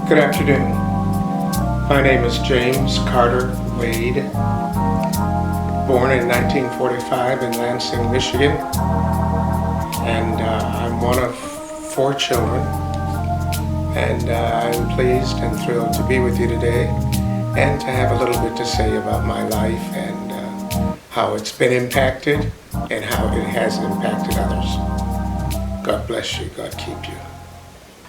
Good afternoon. My name is James Carter Wade, born in 1945 in Lansing, Michigan, and I'm one of 4 children, and I'm pleased and thrilled to be with you today and to have a little bit to say about my life and how it's been impacted and how it has impacted others. God bless you. God keep you.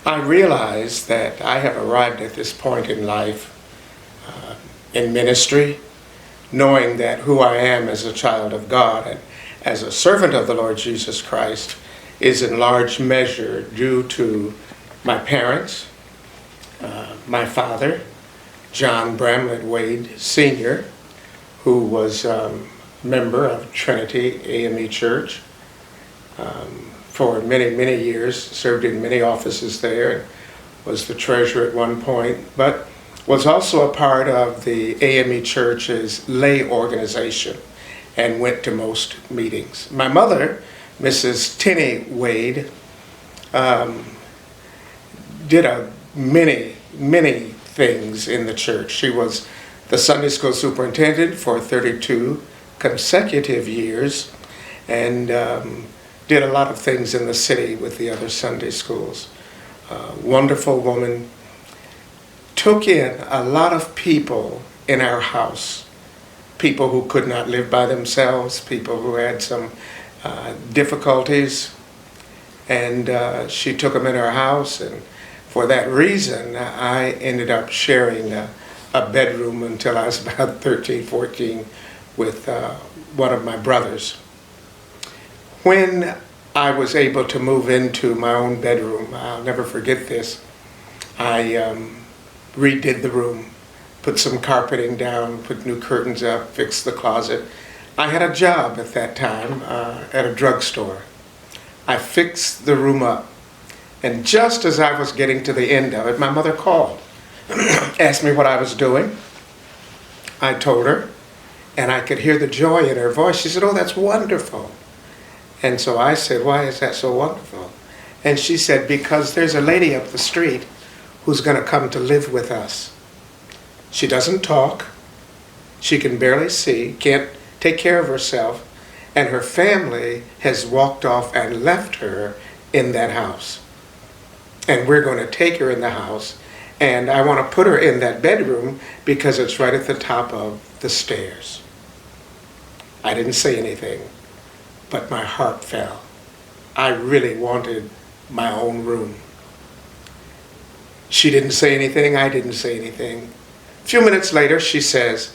I realize that I have arrived at this point in life in ministry, knowing that who I am as a child of God and as a servant of the Lord Jesus Christ is in large measure due to my parents, my father, John Bramlett Wade Sr., who was a member of Trinity AME Church, for many, many years, served in many offices there, and was the treasurer at one point, but was also a part of the AME Church's lay organization and went to most meetings. My mother, Mrs. Tinney Wade, did many things in the church. She was the Sunday school superintendent for 32 consecutive years, and did a lot of things in the city with the other Sunday schools. Wonderful woman. Took in a lot of people in our house. People who could not live by themselves, people who had some difficulties, and she took them in her house, and for that reason I ended up sharing a bedroom until I was about 13, 14 with one of my brothers. When I was able to move into my own bedroom, I'll never forget this, I redid the room, put some carpeting down, put new curtains up, fixed the closet. I had a job at that time at a drugstore. I fixed the room up, and just as I was getting to the end of it, my mother called, asked me what I was doing. I told her, and I could hear the joy in her voice. She said, "Oh, that's wonderful." And so I said, "Why is that so wonderful?" And she said, "Because there's a lady up the street who's going to come to live with us. She doesn't talk, she can barely see, can't take care of herself, and her family has walked off and left her in that house. And we're going to take her in the house, and I want to put her in that bedroom because it's right at the top of the stairs." I didn't say anything, but my heart fell. I really wanted my own room. She didn't say anything, I didn't say anything. A few minutes later, she says,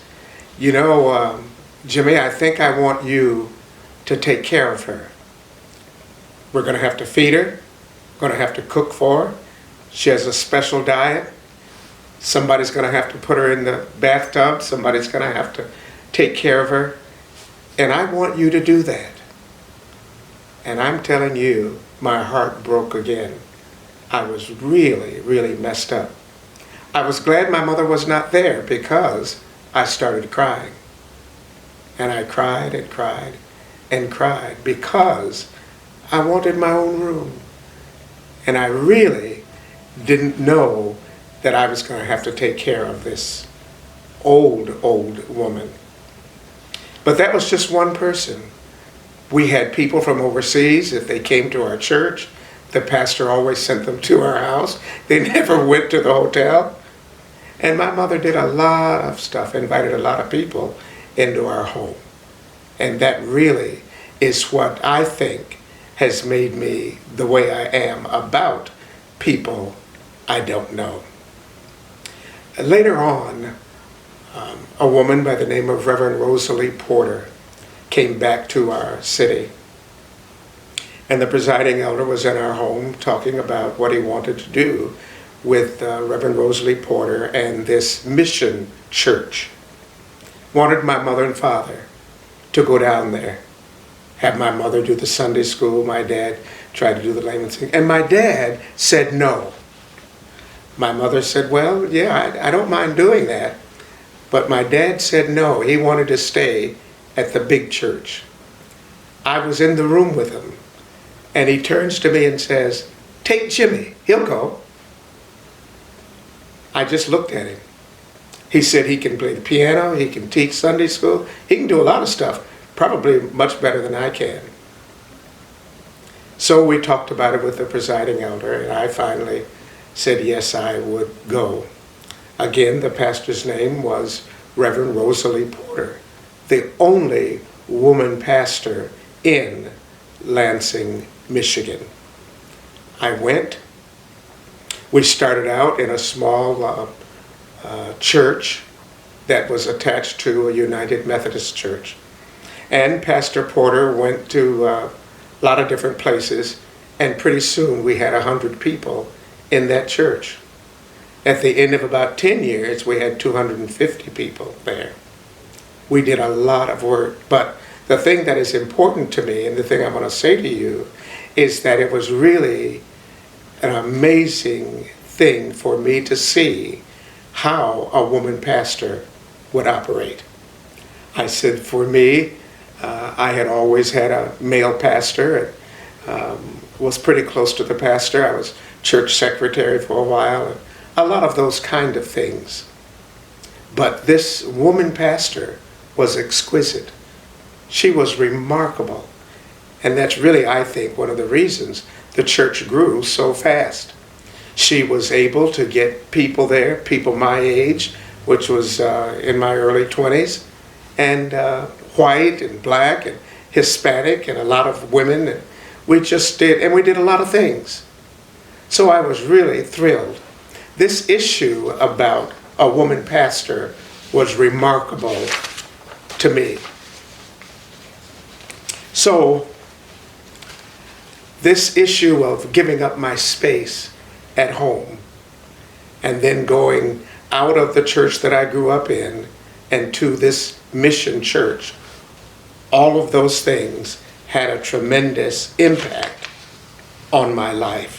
"You know, Jimmy, I think I want you to take care of her. We're going to have to feed her, going to have to cook for her. She has a special diet. Somebody's going to have to put her in the bathtub. Somebody's going to have to take care of her. And I want you to do that." And I'm telling you, my heart broke again. I was really, really messed up. I was glad my mother was not there because I started crying. And I cried and cried and cried because I wanted my own room. And I really didn't know that I was going to have to take care of this old woman. But that was just one person. We had people from overseas. If they came to our church, the pastor always sent them to our house. They never went to the hotel. And my mother did a lot of stuff, invited a lot of people into our home. And that really is what I think has made me the way I am about people I don't know. Later on, a woman by the name of Reverend Rosalie Porter came back to our city. And the presiding elder was in our home talking about what he wanted to do with Reverend Rosalie Porter and this mission church. Wanted my mother and father to go down there. Have my mother do the Sunday school, my dad tried to do the layman's thing. And my dad said no. My mother said, "Well, yeah, I don't mind doing that." But my dad said no. He wanted to stay at the big church. I was in the room with him, and he turns to me and says, "Take Jimmy, he'll go." I just looked at him. He said he can play the piano, he can teach Sunday school, he can do a lot of stuff, probably much better than I can. So we talked about it with the presiding elder, and I finally said yes, I would go. Again, the pastor's name was Reverend Rosalie Porter, the only woman pastor in Lansing, Michigan. I went. We started out in a small church that was attached to a United Methodist church. And Pastor Porter went to a lot of different places, and pretty soon we had 100 people in that church. At the end of about 10 years, we had 250 people there. We did a lot of work, but the thing that is important to me, and the thing I want to say to you, is that it was really an amazing thing for me to see how a woman pastor would operate. I said, for me, I had always had a male pastor and was pretty close to the pastor. I was church secretary for a while, and a lot of those kind of things. But this woman pastor was exquisite. She was remarkable. And that's really, I think, one of the reasons the church grew so fast. She was able to get people there, people my age, which was in my early 20s, and white and black and Hispanic and a lot of women. And we did a lot of things. So I was really thrilled. This issue about a woman pastor was remarkable to me. So this issue of giving up my space at home and then going out of the church that I grew up in and to this mission church, all of those things had a tremendous impact on my life.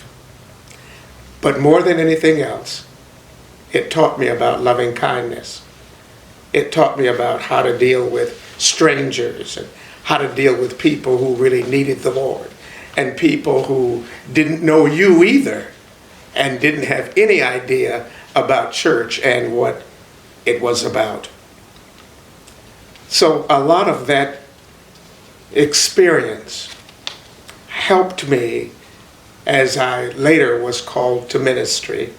But more than anything else, it taught me about loving kindness. It taught me about how to deal with strangers and how to deal with people who really needed the Lord and people who didn't know you either and didn't have any idea about church and what it was about. So a lot of that experience helped me as I later was called to ministry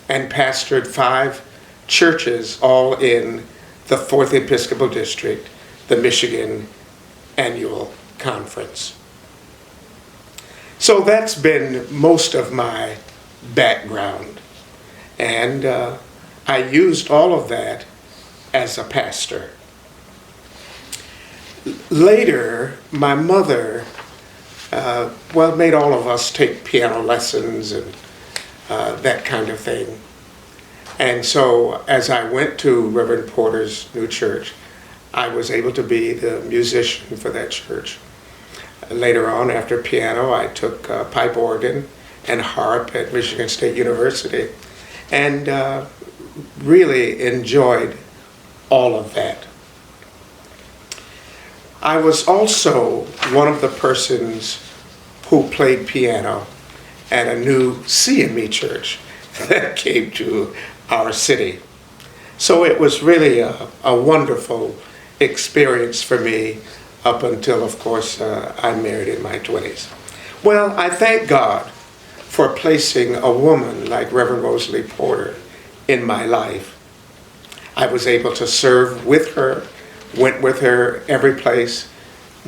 and pastored 5 churches, all in the 4th Episcopal District, the Michigan Annual Conference. So that's been most of my background. And I used all of that as a pastor. Later, my mother made all of us take piano lessons and that kind of thing. And so as I went to Reverend Porter's new church, I was able to be the musician for that church. Later on, after piano, I took pipe organ and harp at Michigan State University and really enjoyed all of that. I was also one of the persons who played piano at a new CME church that came to our city. So it was really a wonderful experience for me up until, of course, I married in my 20s. Well, I thank God for placing a woman like Reverend Rosalie Porter in my life. I was able to serve with her, went with her every place,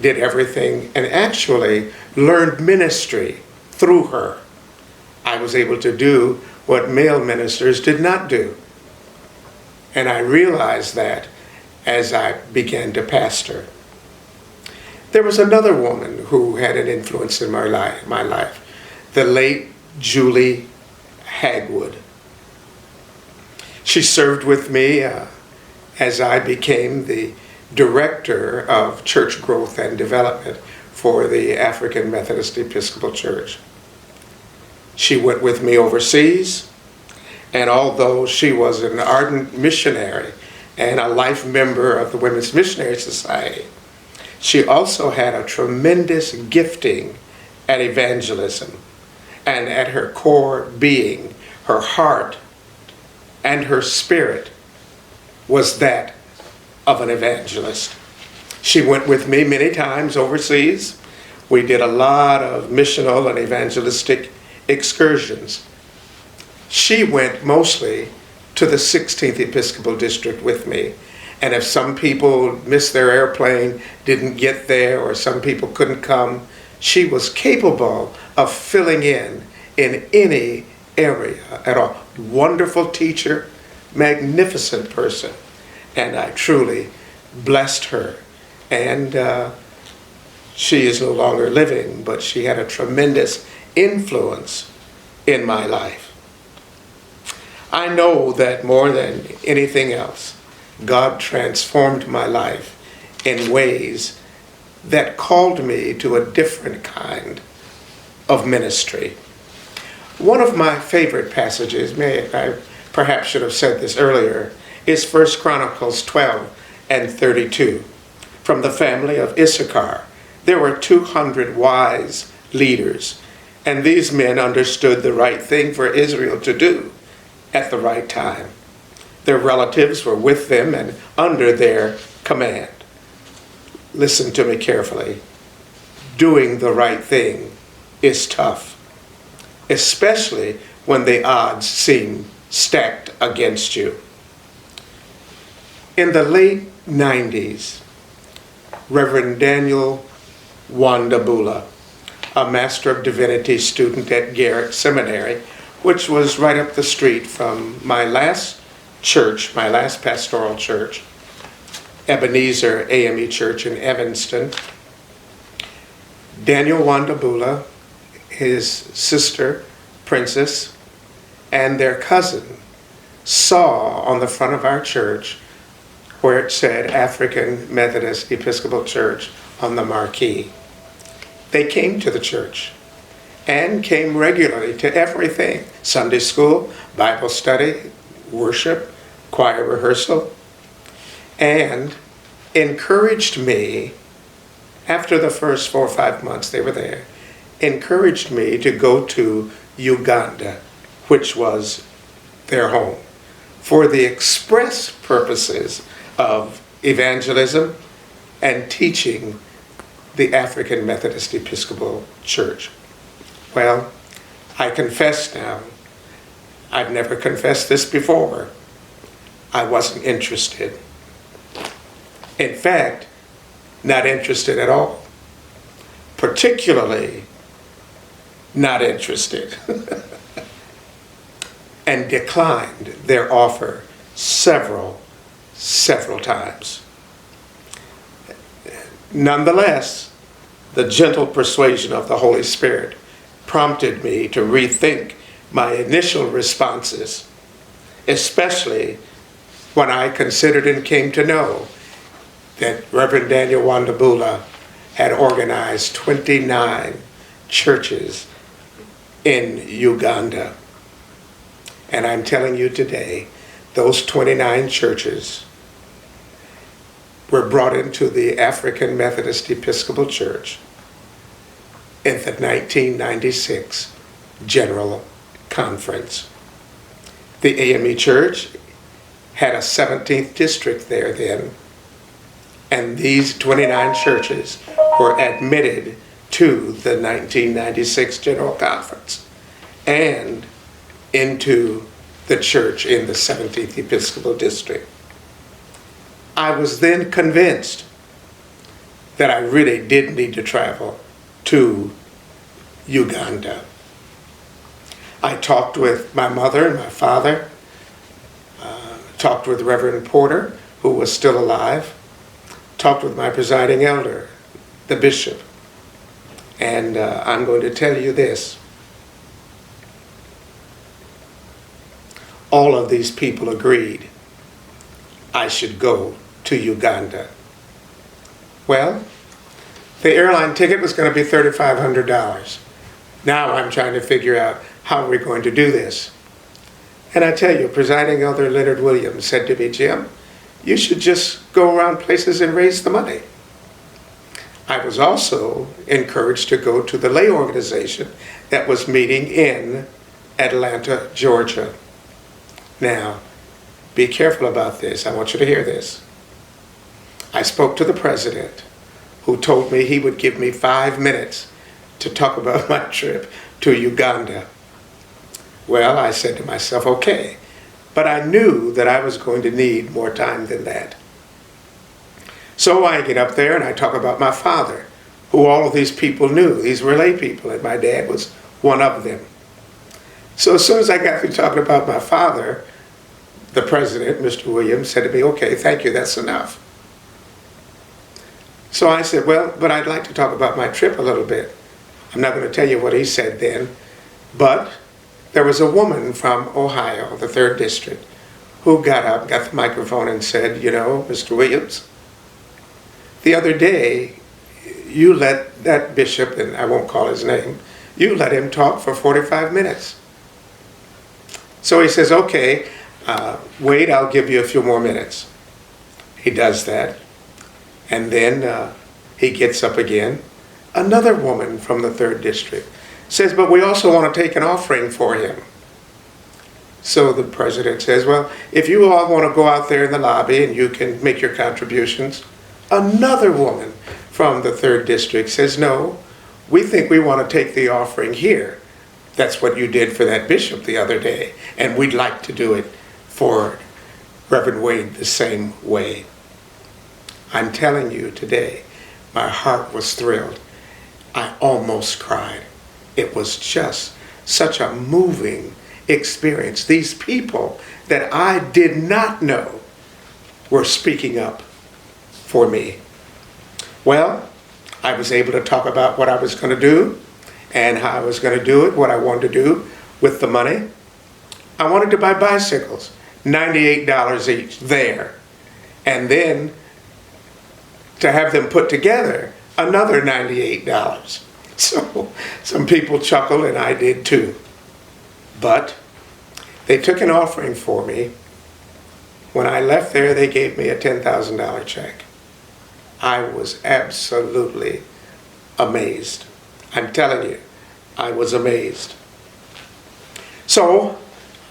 did everything, and actually learned ministry through her. I was able to do what male ministers did not do. And I realized that as I began to pastor. There was another woman who had an influence in my life, the late Julie Hagwood. She served with me as I became the director of church growth and development for the African Methodist Episcopal Church. She went with me overseas, and although she was an ardent missionary and a life member of the Women's Missionary Society, she also had a tremendous gifting at evangelism, and at her core being, her heart and her spirit was that of an evangelist. She went with me many times overseas. We did a lot of missional and evangelistic excursions. She went mostly to the 16th Episcopal District with me. And if some people missed their airplane, didn't get there, or some people couldn't come, she was capable of filling in any area at all. Wonderful teacher, magnificent person. And I truly blessed her. And she is no longer living, but she had a tremendous influence in my life. I know that more than anything else, God transformed my life in ways that called me to a different kind of ministry. One of my favorite passages, I perhaps should have said this earlier, is 1 Chronicles 12 and 32. From the family of Issachar, there were 200 wise leaders, and these men understood the right thing for Israel to do at the right time. Their relatives were with them and under their command. Listen to me carefully. Doing the right thing is tough, especially when the odds seem stacked against you. In the late 90s, Reverend Daniel Wandabula, a Master of Divinity student at Garrett Seminary, which was right up the street from my last church, my last pastoral church, Ebenezer AME Church in Evanston. Daniel Wandabula, his sister, Princess, and their cousin saw on the front of our church where it said African Methodist Episcopal Church on the marquee. They came to the church and came regularly to everything: Sunday school, Bible study, worship, choir rehearsal, and encouraged me, after the first 4 or 5 months they were there, encouraged me to go to Uganda, which was their home, for the express purposes of evangelism and teaching the African Methodist Episcopal Church. Well, I confess now, I've never confessed this before, I wasn't interested. In fact, not interested at all. Particularly not interested. And declined their offer several times. Nonetheless, the gentle persuasion of the Holy Spirit prompted me to rethink my initial responses, especially when I considered and came to know that Reverend Daniel Wandabula had organized 29 churches in Uganda. And I'm telling you today, those 29 churches were brought into the African Methodist Episcopal Church in the 1996 General Conference. The AME Church had a 17th district there then, and these 29 churches were admitted to the 1996 General Conference and into the church in the 17th Episcopal District. I was then convinced that I really did need to travel to Uganda. I talked with my mother and my father, talked with Reverend Porter, who was still alive, talked with my presiding elder, the bishop, and I'm going to tell you this. All of these people agreed I should go to Uganda. Well, the airline ticket was going to be $3,500. Now I'm trying to figure out how we're going to do this. And I tell you, presiding elder Leonard Williams said to me, Jim, you should just go around places and raise the money. I was also encouraged to go to the lay organization that was meeting in Atlanta, Georgia. Now, be careful about this. I want you to hear this. I spoke to the president, who told me he would give me 5 minutes to talk about my trip to Uganda. Well, I said to myself, okay, but I knew that I was going to need more time than that. So I get up there and I talk about my father, who all of these people knew. These were lay people, and my dad was one of them. So as soon as I got through talking about my father, the president, Mr. Williams, said to me, okay, thank you, that's enough. So I said, well, but I'd like to talk about my trip a little bit. I'm not going to tell you what he said then, but there was a woman from Ohio, the 3rd District, who got up, got the microphone and said, you know, Mr. Williams, the other day you let that bishop, and I won't call his name, you let him talk for 45 minutes. So he says, okay, wait, I'll give you a few more minutes. He does that. And then he gets up again. Another woman from the 3rd District says, but we also want to take an offering for him. So the president says, well, if you all want to go out there in the lobby and you can make your contributions. Another woman from the 3rd District says, no, we think we want to take the offering here. That's what you did for that bishop the other day, and we'd like to do it for Reverend Wade the same way. I'm telling you today, my heart was thrilled. I almost cried. It was just such a moving experience. These people that I did not know were speaking up for me. Well, I was able to talk about what I was going to do and how I was going to do it, what I wanted to do with the money. I wanted to buy bicycles, $98 each there. And then to have them put together, another $98. So some people chuckled, and I did too. But they took an offering for me. When I left there, they gave me a $10,000 check. I was absolutely amazed. I'm telling you, I was amazed. So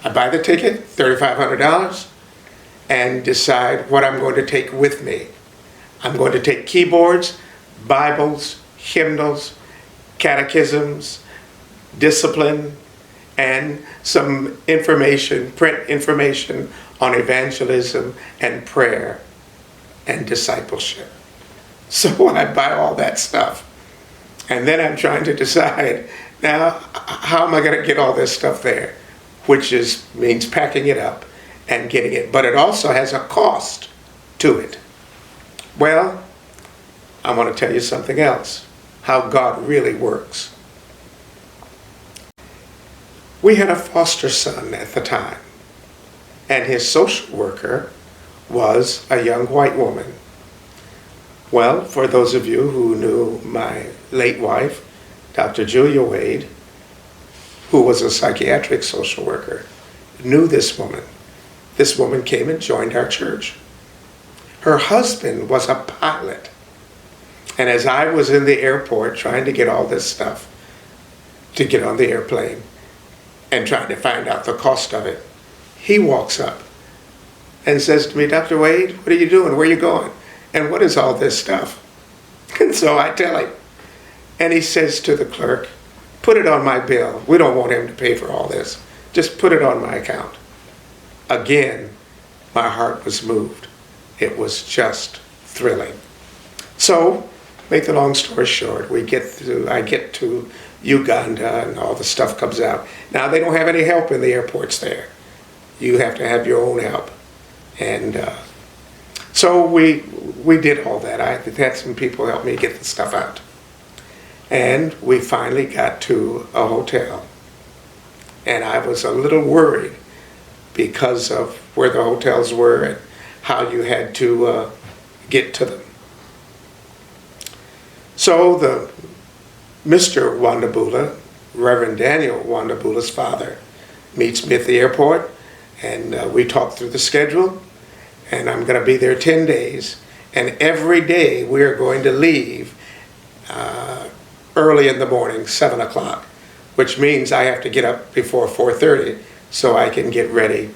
I buy the ticket, $3,500, and decide what I'm going to take with me. I'm going to take keyboards, Bibles, hymnals, catechisms, discipline, and some information, print information on evangelism and prayer and discipleship. So I buy all that stuff. And then I'm trying to decide, now, how am I going to get all this stuff there? Which means packing it up and getting it. But it also has a cost to it. Well, I want to tell you something else, how God really works. We had a foster son at the time, and his social worker was a young white woman. Well, for those of you who knew my late wife, Dr. Julia Wade, who was a psychiatric social worker, knew this woman. This woman came and joined our church. Her husband was a pilot. And as I was in the airport trying to get all this stuff to get on the airplane and trying to find out the cost of it, he walks up and says to me, Dr. Wade, what are you doing? Where are you going? And what is all this stuff? And so I tell him. And he says to the clerk, put it on my bill. We don't want him to pay for all this. Just put it on my account. Again, my heart was moved. It was just thrilling. So, make the long story short, I get to Uganda and all the stuff comes out. Now, they don't have any help in the airports there. You have to have your own help. And so we did all that. I had some people help me get the stuff out. And we finally got to a hotel. And I was a little worried because of where the hotels were and how you had to get to them. So Mr. Wandabula, Reverend Daniel Wandabula's father, meets me at the airport, and we talk through the schedule, and I'm going to be there 10 days, and every day we are going to leave early in the morning, 7 o'clock, which means I have to get up before 4:30 so I can get ready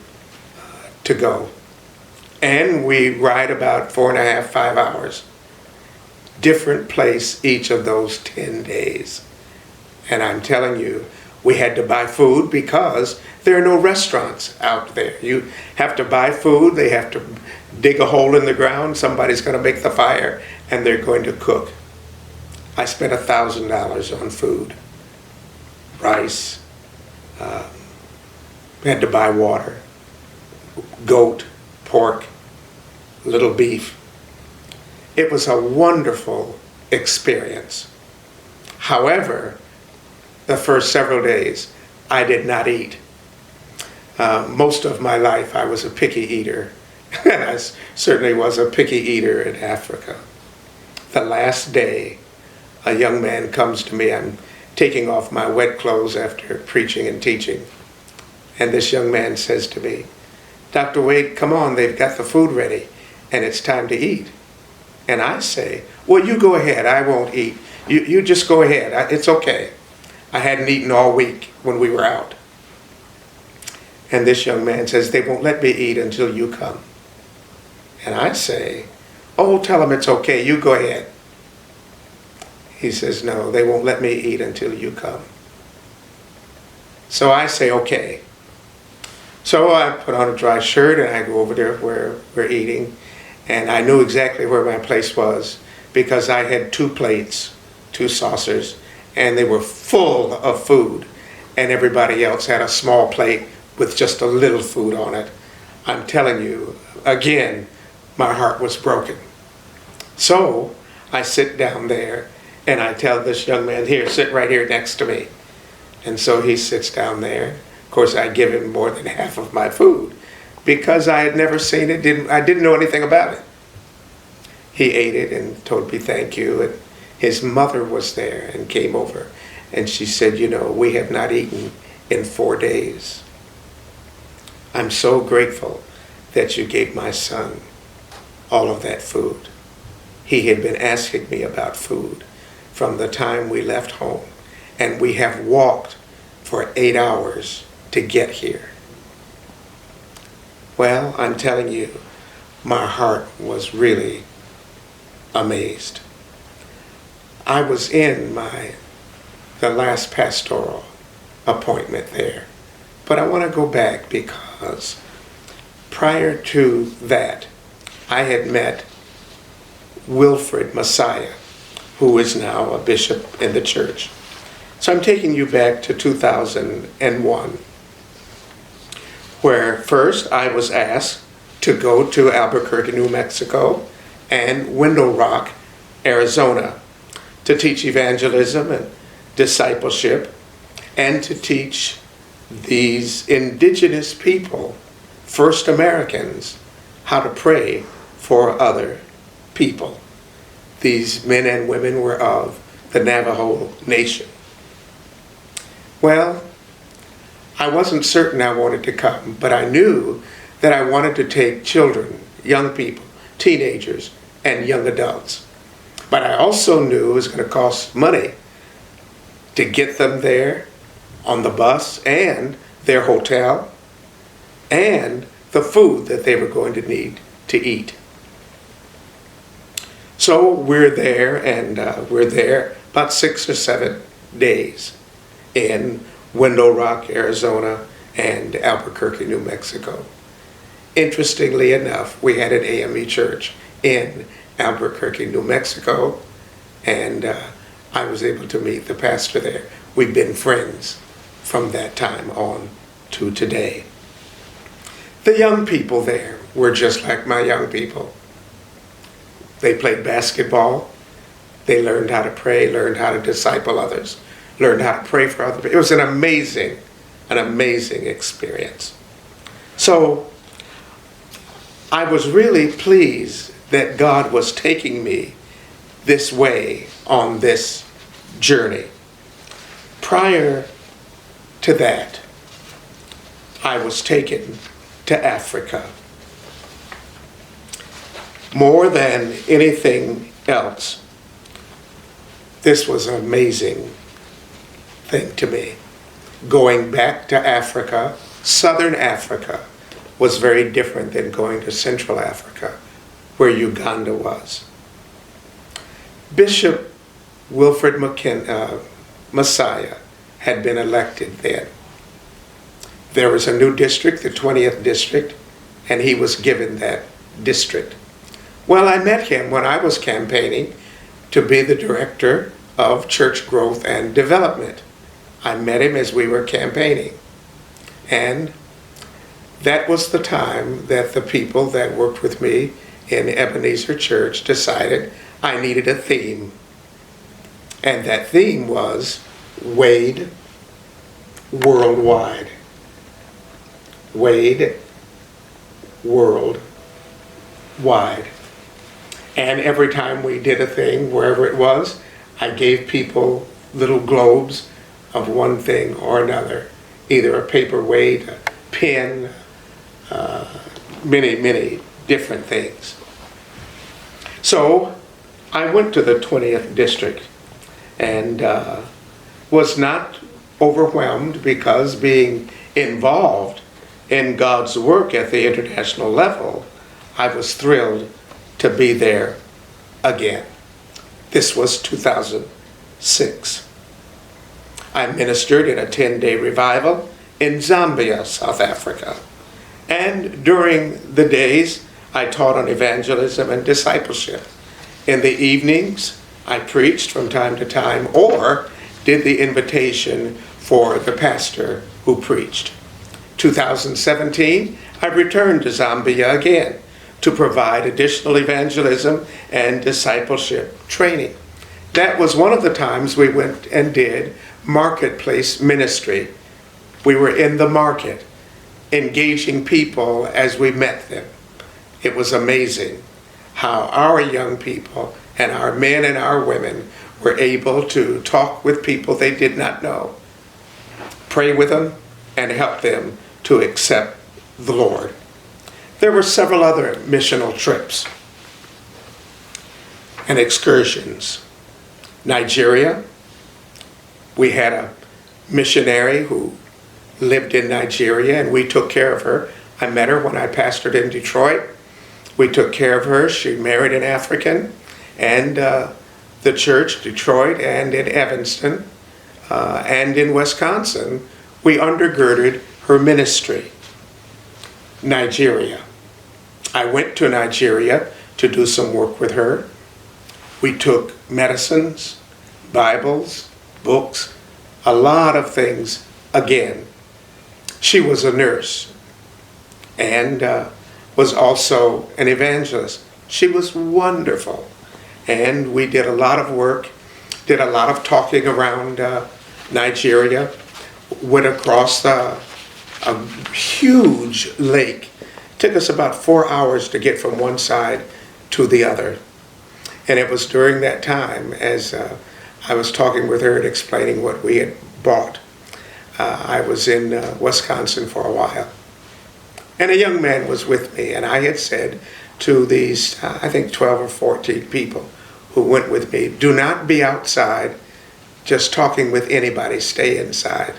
to go. And we ride about 4.5, 5 hours. Different place each of those 10 days. And I'm telling you, we had to buy food because there are no restaurants out there. You have to buy food, they have to dig a hole in the ground, somebody's going to make the fire, and they're going to cook. I spent $1,000 on food. Rice, had to buy water, goat, pork, little beef. It was a wonderful experience. However, the first several days, I did not eat. Most of my life, I was a picky eater. I certainly was a picky eater in Africa. The last day, a young man comes to me. I'm taking off my wet clothes after preaching and teaching. And this young man says to me, "Dr. Wade, come on, they've got the food ready, and it's time to eat." And I say, "Well, you go ahead, I won't eat. You just go ahead, it's okay." I hadn't eaten all week when we were out. And this young man says, "They won't let me eat until you come." And I say, "Oh, tell them it's okay, you go ahead." He says, "No, they won't let me eat until you come." So I say, "Okay." So I put on a dry shirt and I go over there where we're eating. And I knew exactly where my place was because I had 2 plates, 2 saucers, and they were full of food. And everybody else had a small plate with just a little food on it. I'm telling you, again, my heart was broken. So I sit down there and I tell this young man, "Here, sit right here next to me." And so he sits down there. Of course, I give him more than half of my food because I had never seen it. I didn't know anything about it. He ate it and told me thank you. And his mother was there and came over. And she said, "You know, we have not eaten in 4 days. I'm so grateful that you gave my son all of that food." He had been asking me about food from the time we left home. And we have walked for 8 hours to get here. Well, I'm telling you, my heart was really amazed. I was in the last pastoral appointment there. But I want to go back because prior to that, I had met Wilfred Messiah, who is now a bishop in the church. So I'm taking you back to 2001, where first I was asked to go to Albuquerque, New Mexico, and Window Rock, Arizona, to teach evangelism and discipleship, and to teach these indigenous people, first Americans, how to pray for other people. These men and women were of the Navajo Nation. Well, I wasn't certain I wanted to come, but I knew that I wanted to take children, young people, teenagers, and young adults. But I also knew it was going to cost money to get them there on the bus and their hotel and the food that they were going to need to eat. So we're there, and we're there about 6 or 7 days in Window Rock, Arizona, and Albuquerque, New Mexico. Interestingly enough, we had an AME church in Albuquerque, New Mexico, and I was able to meet the pastor there. We've been friends from that time on to today. The young people there were just like my young people. They played basketball. They learned how to pray, learned how to disciple others, learned how to pray for others. It was an amazing experience. So I was really pleased that God was taking me this way on this journey. Prior to that, I was taken to Africa. More than anything else, this was an amazing thing to me. Going back to Africa, Southern Africa, was very different than going to Central Africa, where Uganda was. Bishop Wilfred Messiah had been elected then. There was a new district, the 20th district, and he was given that district. Well, I met him when I was campaigning to be the director of church growth and development. I met him as we were campaigning. And that was the time that the people that worked with me in Ebenezer Church decided I needed a theme. And that theme was Wade Worldwide. Wade Worldwide. And every time we did a thing, wherever it was, I gave people little globes of one thing or another. Either a paperweight, a pen, many different things. So I went to the 20th district and was not overwhelmed, because being involved in God's work at the international level, I was thrilled to be there again. This was 2006. I ministered in a 10-day revival in Zambia, South Africa. And during the days, I taught on evangelism and discipleship. In the evenings, I preached from time to time or did the invitation for the pastor who preached. 2017, I returned to Zambia again to provide additional evangelism and discipleship training. That was one of the times we went and did marketplace ministry. We were in the market, engaging people as we met them. It was amazing how our young people and our men and our women were able to talk with people they did not know, pray with them, and help them to accept the Lord. There were several other missional trips and excursions. Nigeria, we had a missionary who lived in Nigeria, and we took care of her. I met her when I pastored in Detroit. We took care of her. She married an African, and the church, Detroit and in Evanston and in Wisconsin, we undergirded her ministry. Nigeria. I went to Nigeria to do some work with her. We took medicines, Bibles, books, a lot of things again. She was a nurse and was also an evangelist. She was wonderful. And we did a lot of work, did a lot of talking around Nigeria, went across a huge lake. Took us about 4 hours to get from one side to the other. And it was during that time, as I was talking with her and explaining what we had bought. I was in Wisconsin for a while. And a young man was with me, and I had said to these, I think 12 or 14 people who went with me, do not be outside just talking with anybody, stay inside.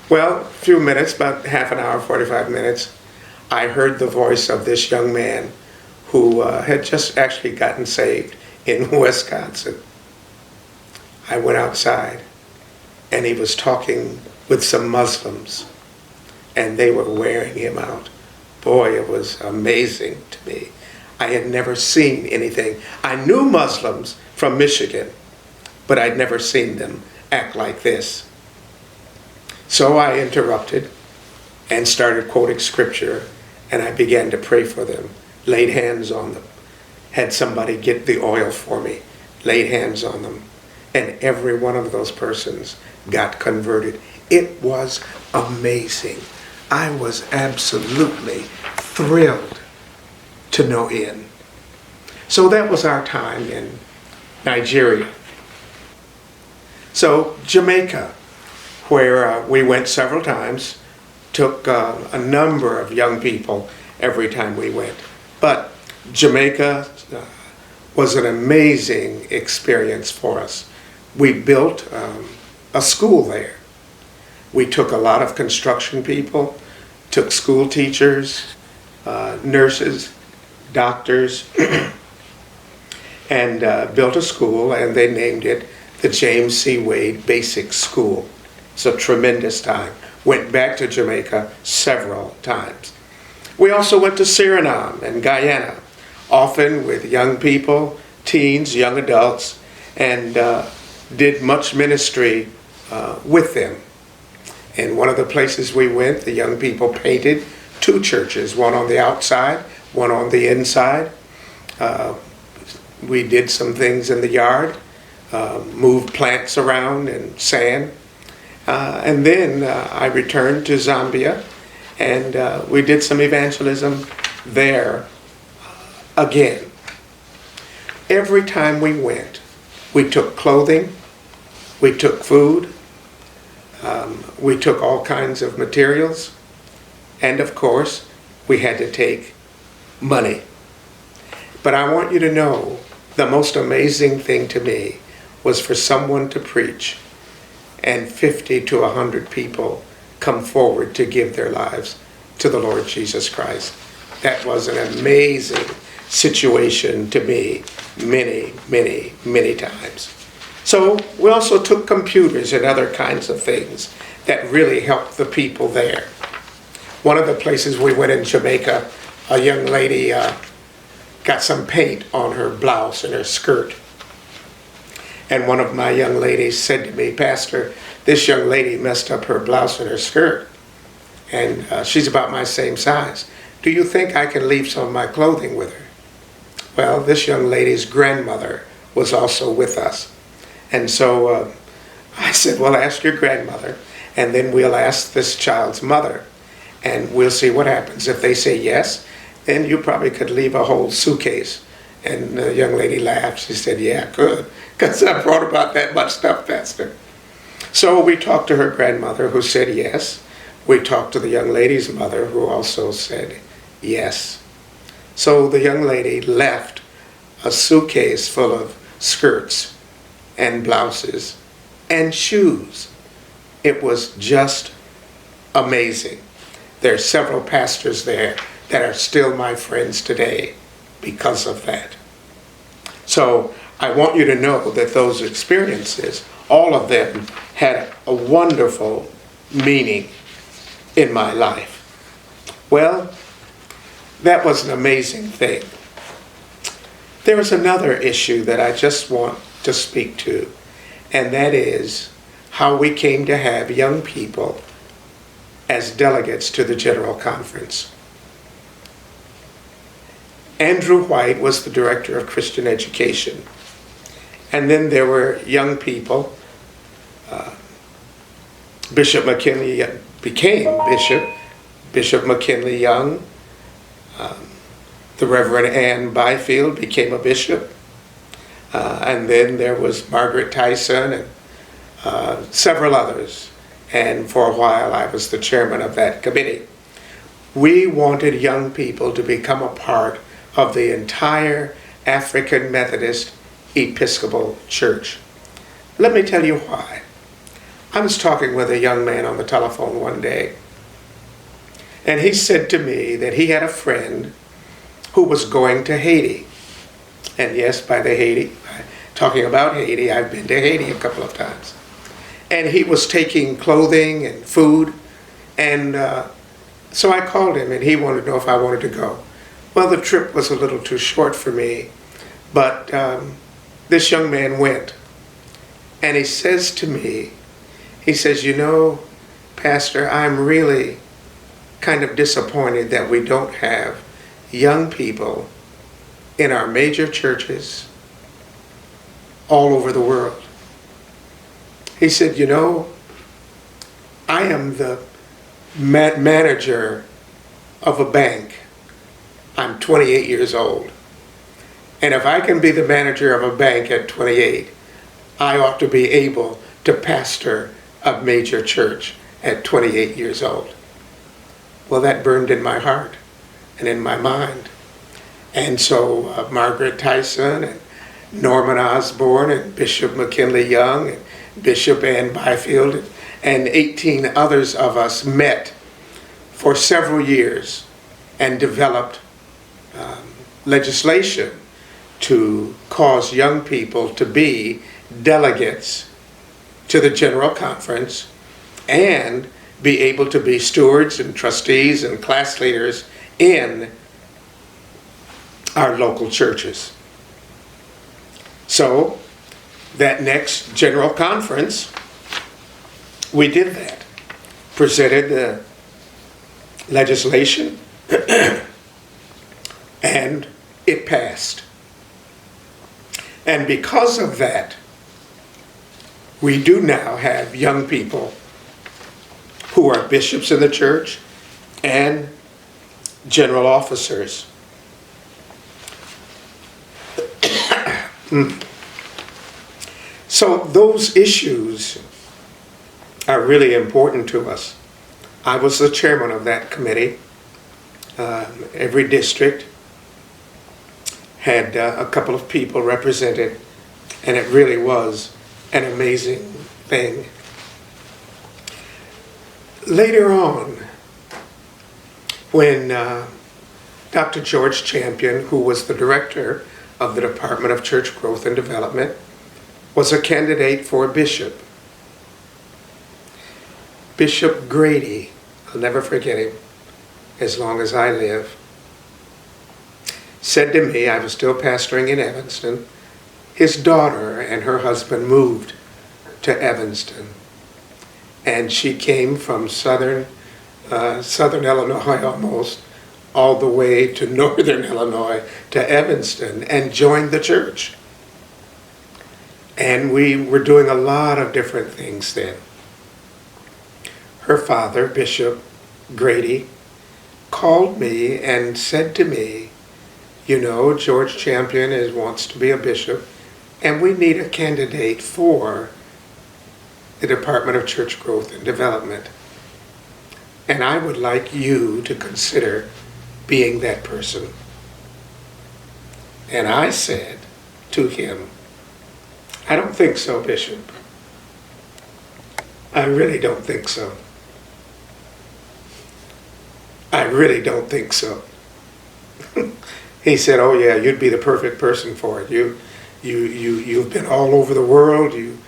Well, a few minutes, about half an hour, 45 minutes, I heard the voice of this young man who had just actually gotten saved in Wisconsin. I went outside, and he was talking with some Muslims, and they were wearing him out. Boy, it was amazing to me. I had never seen anything. I knew Muslims from Michigan, but I'd never seen them act like this. So I interrupted and started quoting scripture, and I began to pray for them, laid hands on them, had somebody get the oil for me, laid hands on them, and every one of those persons got converted. It was amazing. I was absolutely thrilled to no end. So that was our time in Nigeria. So Jamaica, where we went several times, took a number of young people every time we went. But Jamaica was an amazing experience for us. We built a school there. We took a lot of construction people, took school teachers, nurses, doctors, and built a school, and they named it the James C. Wade Basic School. It's a tremendous time. Went back to Jamaica several times. We also went to Suriname and Guyana, often with young people, teens, young adults, and did much ministry with them. And one of the places we went, the young people painted 2 churches, one on the outside, one on the inside. We did some things in the yard, moved plants around and sand. And then I returned to Zambia, and we did some evangelism there again. Every time we went, we took clothing, we took food, we took all kinds of materials, and of course, we had to take money. But I want you to know, the most amazing thing to me was for someone to preach and 50 to 100 people come forward to give their lives to the Lord Jesus Christ. That was an amazing situation to me many, many, many times. So we also took computers and other kinds of things that really helped the people there. One of the places we went in Jamaica, a young lady got some paint on her blouse and her skirt. And one of my young ladies said to me, "Pastor, this young lady messed up her blouse and her skirt. And she's about my same size. Do you think I can leave some of my clothing with her?" Well, this young lady's grandmother was also with us. And so I said, "Well, ask your grandmother, and then we'll ask this child's mother, and we'll see what happens. If they say yes, then you probably could leave a whole suitcase." And the young lady laughed. She said, "Yeah, I could, because I brought about that much stuff, Pastor." So we talked to her grandmother, who said yes. We talked to the young lady's mother, who also said yes. So the young lady left a suitcase full of skirts and blouses and shoes. It was just amazing. There are several pastors there that are still my friends today because of that. So I want you to know that those experiences, all of them, had a wonderful meaning in my life. Well, that was an amazing thing. There is another issue that I just want to speak to, and that is how we came to have young people as delegates to the General Conference. Andrew White was the director of Christian education. And then there were young people. Bishop McKinley became bishop. Bishop McKinley Young. The Reverend Ann Byfield became a bishop. And then there was Margaret Tyson and several others. And for a while I was the chairman of that committee. We wanted young people to become a part of the entire African Methodist Episcopal Church. Let me tell you why. I was talking with a young man on the telephone one day, and he said to me that he had a friend who was going to Haiti. And yes, talking about Haiti, I've been to Haiti a couple of times. And he was taking clothing and food, and so I called him, and he wanted to know if I wanted to go. Well, the trip was a little too short for me, but this young man went. And he says to me, he says, "You know, Pastor, I'm really kind of disappointed that we don't have young people in our major churches all over the world." He said, "You know, I am the manager of a bank. I'm 28 years old. And if I can be the manager of a bank at 28, I ought to be able to pastor a major church at 28 years old." Well, that burned in my heart and in my mind. And so Margaret Tyson and Norman Osborne and Bishop McKinley Young and Bishop Ann Byfield and 18 others of us met for several years and developed legislation to cause young people to be delegates to the General Conference and be able to be stewards and trustees and class leaders in our local churches. So that next General Conference, we did that. Presented the legislation and it passed. And because of that, we do now have young people who are bishops in the church and general officers. So those issues are really important to us. I was the chairman of that committee. Every district had a couple of people represented, and it really was an amazing thing. Later on, when Dr. George Champion, who was the director of the Department of Church Growth and Development, was a candidate for bishop, Bishop Grady, I'll never forget him as long as I live, said to me, I was still pastoring in Evanston, his daughter and her husband moved to Evanston. And she came from southern Illinois almost, all the way to northern Illinois, to Evanston, and joined the church. And we were doing a lot of different things then. Her father, Bishop Grady, called me and said to me, you know, George Champion wants to be a bishop, and we need a candidate for the Department of Church Growth and Development. And I would like you to consider being that person. And I said to him, I don't think so, Bishop. I really don't think so. I really don't think so. He said, oh yeah, you'd be the perfect person for it. You've been all over the world. You've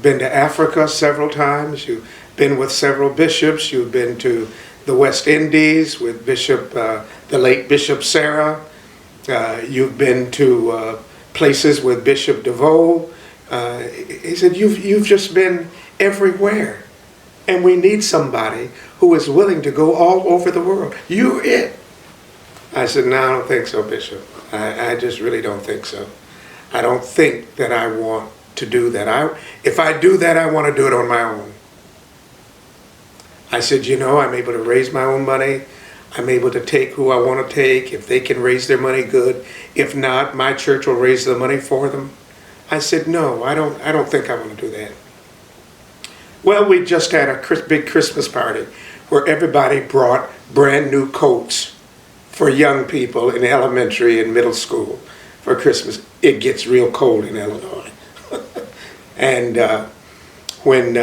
been to Africa several times. You've been with several bishops. You've been to the West Indies with the late Bishop Sarah. You've been to places with Bishop DeVoe. He said, you've just been everywhere. And we need somebody who is willing to go all over the world. You're it. I said, no, I don't think so, Bishop. I just really don't think so. I don't think that I want to do that. If I do that, I want to do it on my own. I said, you know, I'm able to raise my own money. I'm able to take who I want to take. If they can raise their money, good. If not, my church will raise the money for them. I said, no, I don't think I want to do that. Well, we just had a big Christmas party where everybody brought brand new coats for young people in elementary and middle school for Christmas. It gets real cold in Illinois. And when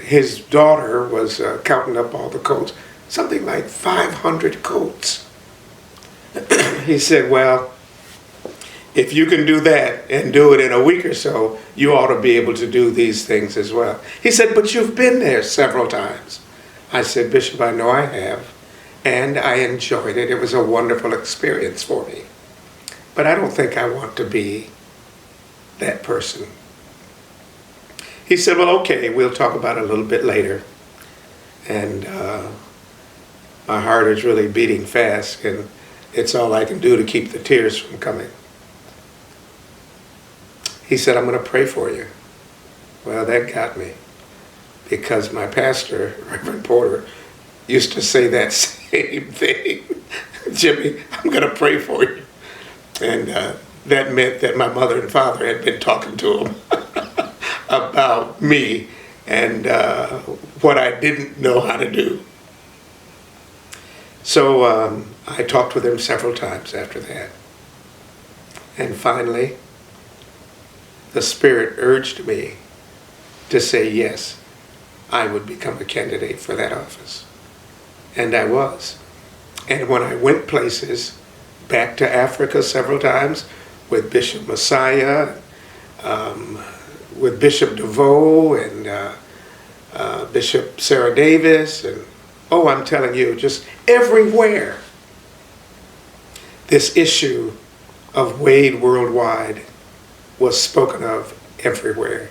his daughter was counting up all the coats, something like 500 coats. He said, well, if you can do that and do it in a week or so, you ought to be able to do these things as well. He said, but you've been there several times. I said, Bishop, I know I have, and I enjoyed it. It was a wonderful experience for me. But I don't think I want to be that person. He said, well, okay, we'll talk about it a little bit later. And my heart is really beating fast, and it's all I can do to keep the tears from coming. He said, I'm going to pray for you. Well, that got me, because my pastor, Reverend Porter, used to say that same thing. Jimmy, I'm going to pray for you. And that meant that my mother and father had been talking to him about me and what I didn't know how to do. So I talked with him several times after that. And finally, the Spirit urged me to say yes, I would become a candidate for that office. And I was. And when I went places, back to Africa several times with Bishop Messiah, with Bishop DeVoe and Bishop Sarah Davis, and oh, I'm telling you, just everywhere, this issue of Wade Worldwide was spoken of everywhere.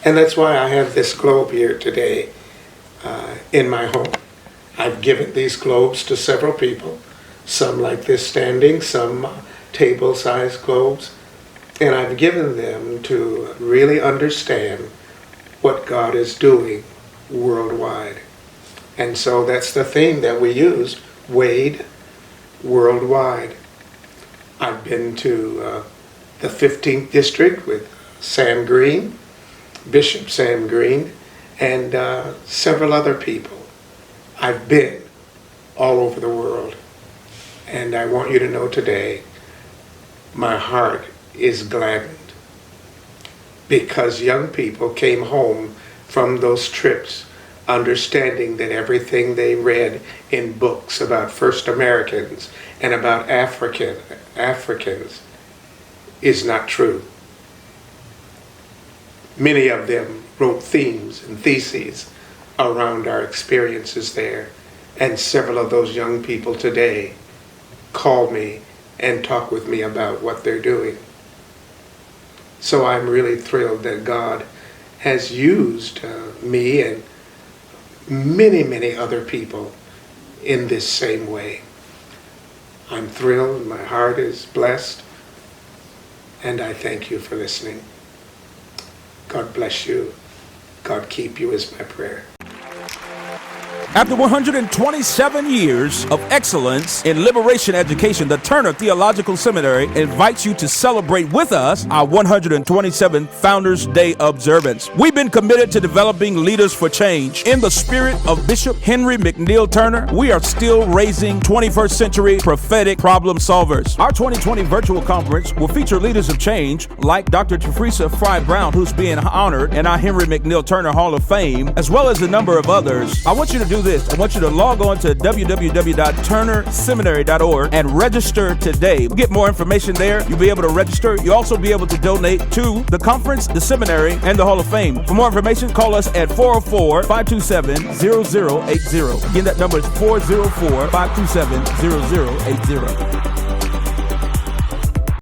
And that's why I have this globe here today in my home. I've given these globes to several people, some like this standing, some table-sized globes, and I've given them to really understand what God is doing worldwide. And so that's the theme that we used, Wade Worldwide. I've been to the 15th District with Sam Green, Bishop Sam Green, and several other people. I've been all over the world. And I want you to know today, my heart is gladdened because young people came home from those trips understanding that everything they read in books about First Americans and about Africans is not true. Many of them wrote themes and theses around our experiences there, and several of those young people today call me and talk with me about what they're doing. So I'm really thrilled that God has used me and many, many other people in this same way. I'm thrilled, my heart is blessed, and I thank you for listening. God bless you. God keep you is my prayer. After 127 years of excellence in liberation education, the Turner Theological Seminary invites you to celebrate with us our 127th Founders Day observance. We've been committed to developing leaders for change. In the spirit of Bishop Henry McNeil Turner, we are still raising 21st century prophetic problem solvers. Our 2020 virtual conference will feature leaders of change like Dr. Tafrisa Fry Brown, who's being honored in our Henry McNeil Turner Hall of Fame, as well as a number of others. I want you to do this. I want you to log on to www.turnerseminary.org and register today. Get more information there. You'll be able to register. You'll also be able to donate to the conference, the seminary, and the Hall of Fame. For more information, call us at 404-527-0080. Again, that number is 404-527-0080.